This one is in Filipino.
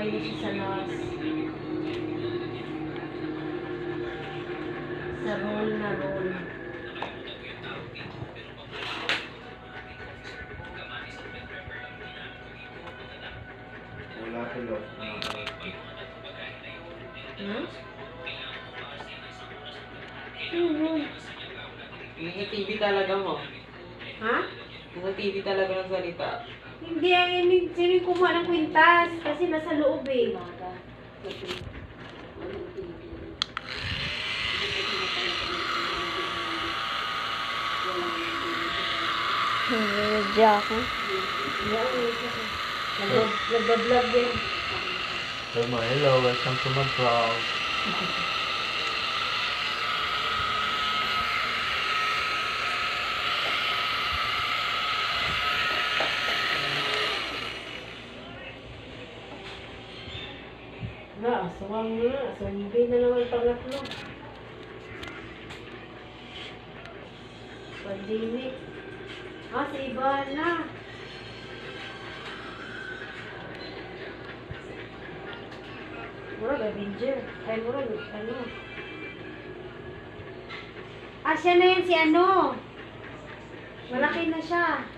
Nalagay na siya sa last. Sa roll na roll. Wala tulog. Nasa TV talaga mo. Ha? Nasa TV talaga ng salita. Hindi, sino yung kumuha ng kwintas? Kasi nasa loob eh. Nangyayadya ako. Nag-vlog din. Hello, welcome to my vlog. Aswang na. Zombie na naman pangatlo. Pandemic. Si Ivana. Murag Avenger. Ay, murag ano. Siya na yan si ano. Malaki na siya.